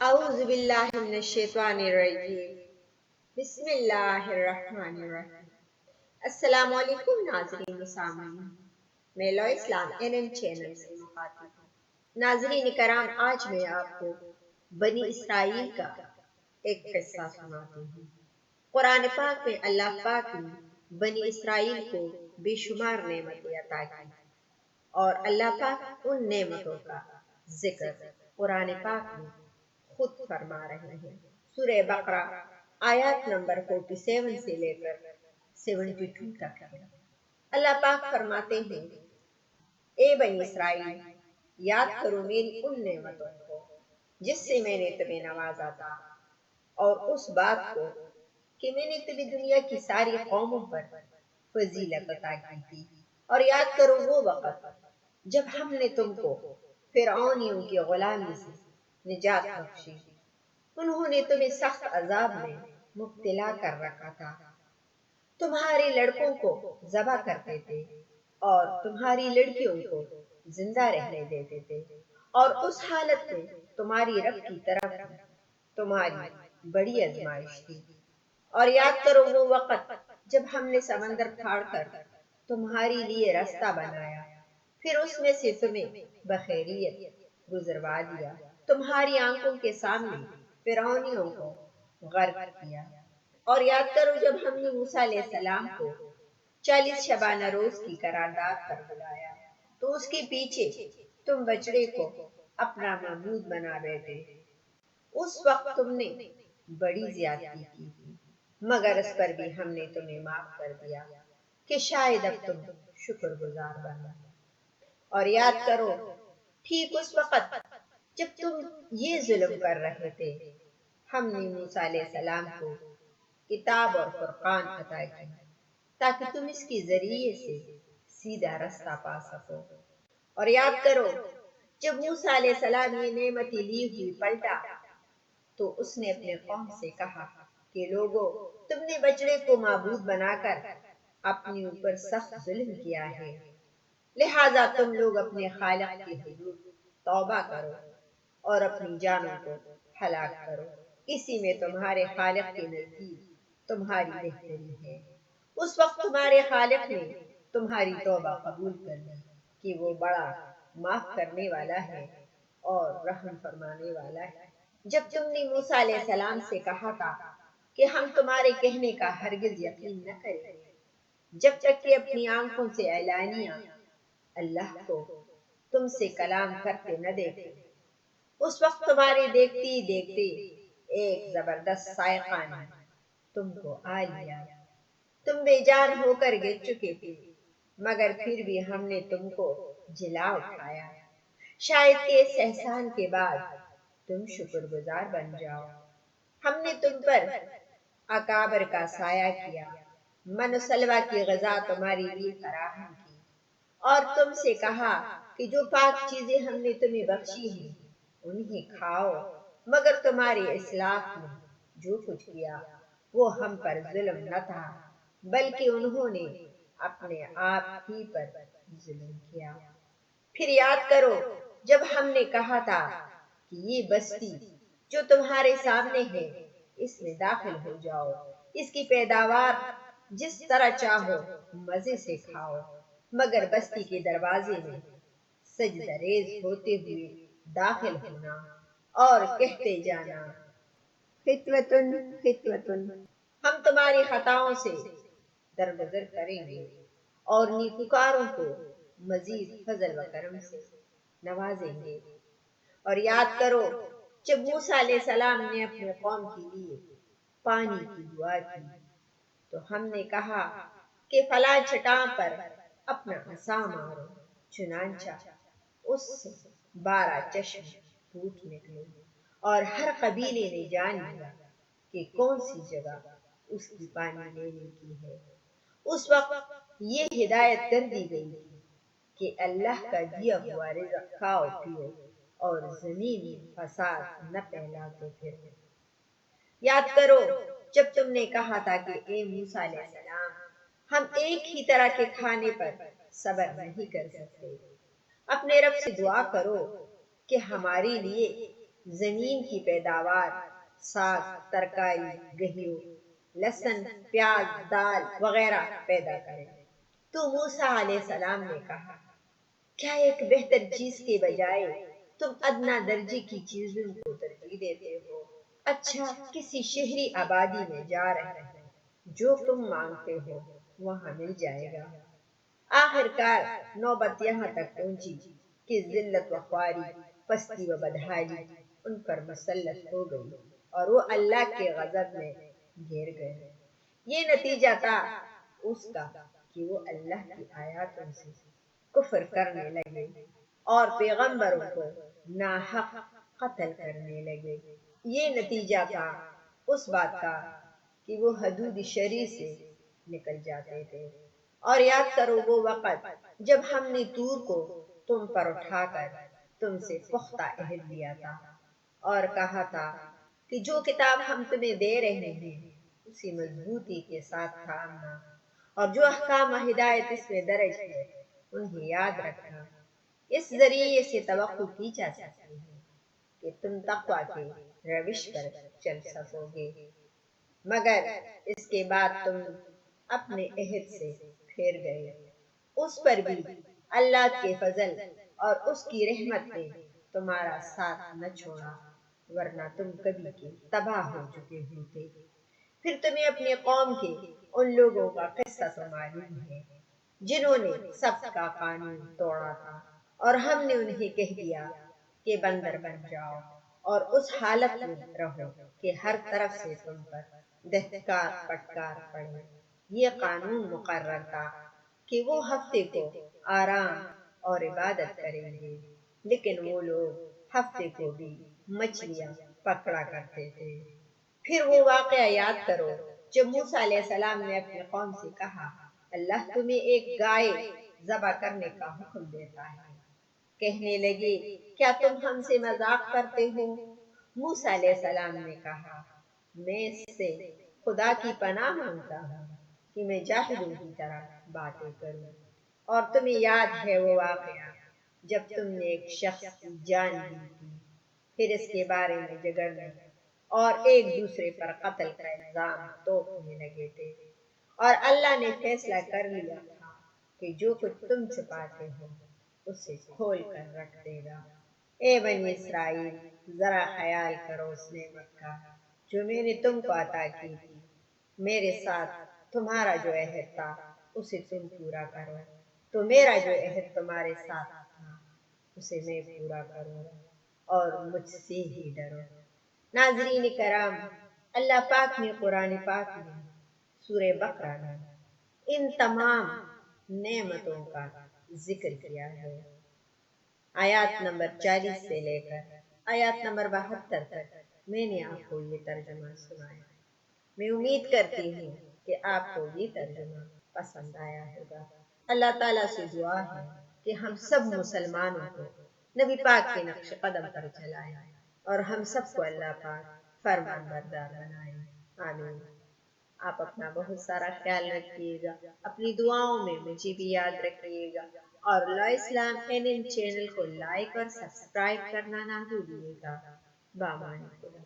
اعوذ باللہ من الشیطان الرجیم بسم اللہ الرحمن الرحیم۔ السلام علیکم ناظرین و سامعین، میں لو اسلام چینل سے مخاطب ہوں۔ ناظرین کرام، آج میں آپ کو بنی اسرائیل کا ایک قصہ سناتی ہوں۔ قرآن پاک میں اللہ پاک نے بنی اسرائیل کو بے شمار نعمتیں عطا کی، اور اللہ پاک ان نعمتوں کا ذکر قرآن پاک میں خود فرما رہے ہیں۔ سورہ بقرہ آیات نمبر 47 سے لے کر 72 تک ہے۔ اللہ پاک فرماتے ہیں، اے بنی اسرائیل، یاد کرو میری ان نعمتوں کو جس سے میں نے تمہیں نوازا تھا، اور اس بات کو کہ میں نے تمہیں دنیا کی ساری قوموں پر فضیلت عطا کی تھی، اور یاد کرو وہ وقت جب ہم نے تم کو فرعونیوں کی غلامی سے نجات بخشی۔ انہوں نے تمہیں سخت عذاب میں مبتلا کر رکھا تھا، تمہارے لڑکوں کو ذبح کرتے تھے اور تمہاری لڑکیوں کو زندہ رہنے دیتے تھے، اور اس حالت میں تمہاری رب کی طرف تمہاری بڑی آزمائش تھی۔ اور یاد کرو وہ وقت جب ہم نے سمندر پھاڑ کر تمہارے لیے راستہ بنایا، پھر اس میں سے تمہیں بخیریت گزروا دیا، تمہاری آنکھوں کے سامنے فرعونیوں کو غرق کیا۔ اور یاد کرو جب ہم نے موسیٰ علیہ السلام کو 40 شبانہ روز کی قرارداد پر بلایا، تو اس کے پیچھے تم بچڑے کو اپنا معبود بنا بیٹھے۔ اس وقت تم نے بڑی زیادتی کی تھی، مگر اس پر بھی ہم نے تمہیں معاف کر دیا کہ شاید اب تم شکر گزار بنو۔ اور یاد کرو ٹھیک اس وقت جب تم یہ ظلم کر رہے تھے، ہم نے موسیٰ علیہ السلام کو کتاب اور فرقان عطا کی تاکہ تم اس کے ذریعے سے سیدھا رستہ پا سکو۔ اور یاد کرو جب موسیٰ علیہ السلام یہ نعمتیں لی ہوئی پلٹا، تو اس نے اپنے قوم سے کہا کہ لوگو، تم نے بچڑے کو معبود بنا کر اپنے اوپر سخت ظلم کیا ہے، لہٰذا تم لوگ اپنے خالق کی حضور توبہ کرو اور اپنی جانوں کو ہلاک کرو، اسی میں تمہارے خالق کے نزدیک تمہاری بہتری ہے۔ اس وقت تمہارے خالق نے تمہاری توبہ قبول کر لی کہ وہ بڑا معاف کرنے والا ہے اور رحم فرمانے والا ہے۔ جب تم نے موسیٰ علیہ السلام سے کہا تھا کہ ہم تمہارے کہنے کا ہرگز یقین نہ کریں گے جب تک کہ اپنی آنکھوں سے اعلانیہ اللہ کو تم سے کلام کرتے نہ دیکھیں، اس وقت تمہارے دیکھتے ہی دیکھتے ایک زبردست صاعقہ نے تم کو آ لیا، تم بے جان ہو کر گر چکے تھے، مگر پھر بھی ہم نے تم کو جلا اٹھایا، شاید کہ اس احسان کے بعد تم شکر گزار بن جاؤ۔ ہم نے تم پر اکابر کا سایہ کیا، من و سلوہ کی غذا تمہاری لیے فراہم کی، اور تم سے کہا کہ جو پاک چیزیں ہم نے تمہیں بخشی ہیں انہیں کھاؤ، مگر تمہاری اسلاف نے جو کچھ کیا وہ ہم پر ظلم نہ تھا، بلکہ انہوں نے اپنے آپ ہی پر ظلم کیا۔ پھر یاد کرو جب ہم نے کہا تھا کہ یہ بستی جو تمہارے سامنے ہے اس میں داخل ہو جاؤ، اس کی پیداوار جس طرح چاہو مزے سے کھاؤ، مگر بستی کے دروازے میں سجدہ ریز ہوتے ہوئے داخل ہونا اور کہتے جانا، خطوۃن خطوۃن، ہم تمہاری خطاؤں سے درگزر کریں گے اور نیکوکاروں کو مزید فضل و کرم سے نوازیں گے۔ اور یاد کرو جب موسیٰ علیہ السلام نے اپنے قوم کے لیے پانی کی دعا کی، تو ہم نے کہا کہ فلاں چٹان پر اپنا عصا مارو، چنانچہ اس سے 12 چشم پھوٹ نکلے، اور ہر قبیلے نے جان لیا کہ کون سی جگہ اس کی پانی لینے کی ہے۔ اس وقت یہ ہدایت کر دی گئی تھی کہ اللہ کا دیا ہوا رزق کھاؤ پیو اور زمین میں فساد نہ پھیلاتے پھرو۔ یاد کرو جب تم نے کہا تھا کہ اے موسیٰ علیہ السلام، ہم ایک ہی طرح کے کھانے پر صبر نہیں کر سکتے، اپنے رب سے دعا کرو کہ ہمارے لیے زمین کی پیداوار، ساگ، ترکاری، گہیوں، لہسن، پیاز، دال وغیرہ پیدا کرے۔ تو موسیٰ علیہ السلام نے کہا، کیا ایک بہتر چیز کے بجائے تم ادنا درجے کی چیزوں کو ترجیح دیتے ہو؟ اچھا، کسی شہری آبادی میں جا رہے ہو، جو تم مانگتے ہو وہاں مل جائے گا۔ آخر کار نوبت یہاں تک پہنچی کہ ذلت و خواری، پستی و بدحالی ان پر مسلط ہو گئی اور وہ اللہ کے غضب میں گر گئے۔ یہ نتیجہ تھا اس کا کہ وہ اللہ کی آیاتوں سے کفر کرنے لگے اور پیغمبروں کو ناحق قتل کرنے لگے۔ یہ نتیجہ تھا اس بات کا کہ وہ حدود شرع سے نکل جاتے تھے۔ اور یاد کرو وہ وقت جب ہم نے طور کو تم پر اٹھا کر تم سے پختہ عہد لیا تھا اور کہا تھا کہ جو کتاب ہم تمہیں دے رہے ہیں اسی مضبوطی کے ساتھ تھامنا، اور جو احکام و ہدایت اس میں درج ہے انہیں یاد رکھنا۔ اس ذریعے سے توقع کی جا سکتی ہے کہ تم تقویٰ کے روش پر چل سکو گے، مگر اس کے بعد تم اپنے عہد سے پھر گئے۔ اس پر بھی اللہ کے فضل اور اس کی رحمت نے تمہارا ساتھ نہ چھوڑا، ورنہ تم کبھی کے تباہ ہو چکے ہوتے۔ پھر تمہیں اپنی قوم کے ان لوگوں کا قصہ تو معلوم ہے جنہوں نے سبت کا قانون توڑا تھا، اور ہم نے انہیں کہہ دیا کہ بندر بن جاؤ اور اس حالت میں رہو کہ ہر طرف سے تم پر دہکار پٹکار پڑے۔ یہ قانون مقرر تھا کہ وہ ہفتے کو آرام اور عبادت کریں گے، لیکن وہ لوگ ہفتے کو بھی مچھلیاں پکڑا کرتے تھے۔ پھر وہ واقعہ یاد کرو جب موسیٰ علیہ السلام نے اپنی قوم سے کہا، اللہ تمہیں ایک گائے ذبح کرنے کا حکم دیتا ہے۔ کہنے لگے، کیا تم ہم سے مذاق کرتے ہو؟ موسیٰ علیہ السلام نے کہا، میں اس سے خدا کی پناہ مانگتا ہوں کہ میں جاہلوں کی طرح باتیں کروں۔ اور تمہیں یاد ہے وہ واقعہ جب تم نے ایک شخص کی جان لی تھی، پھر اس کے بارے میں جھگڑنے اور ایک دوسرے پر قتل کا الزام توڑنے لگے تھے، اور اللہ نے فیصلہ کر لیا تھا کہ جو کچھ تم چھپاتے ہو اسے کھول کر رکھ دے گا۔ اے بنی اسرائیل، ذرا خیال کرو اس نعمت کا جو میں نے تم کو عطا کی تھی۔ میرے ساتھ تمہارا جو عہد تھا اسے تم پورا کرو، تو میرا جو عہد تمہارے ساتھ تھا اسے میں پورا کروں گا، اور مجھ سے ہی ڈرو۔ ناظرین کرام، اللہ پاک نے قرآن پاک میں سورہ بقرہ میں ان تمام نعمتوں کا ذکر کیا ہے۔ آیات نمبر 40 سے لے کر آیات نمبر 72 تک میں نے آپ کو یہ ترجمہ سنایا۔ میں امید کرتی ہوں کہ آپ کو یہ ترجمہ پسند آیا ہوگا۔ اللہ تعالیٰ سے دعا ہے کہ ہم سب مسلمانوں کو نبی پاک کے نقش قدم پر چلائے اور ہم سب کو اللہ پاک فرمان بردار بنائے، آمین۔ آپ اپنا بہت سارا خیال رکھیے گا، اپنی دعاؤں میں مجھے بھی یاد رکھیے گا، اور لا اسلام NN چینل کو لائک اور سبسکرائب کرنا نہ بھولیے گا۔ بامان خدا۔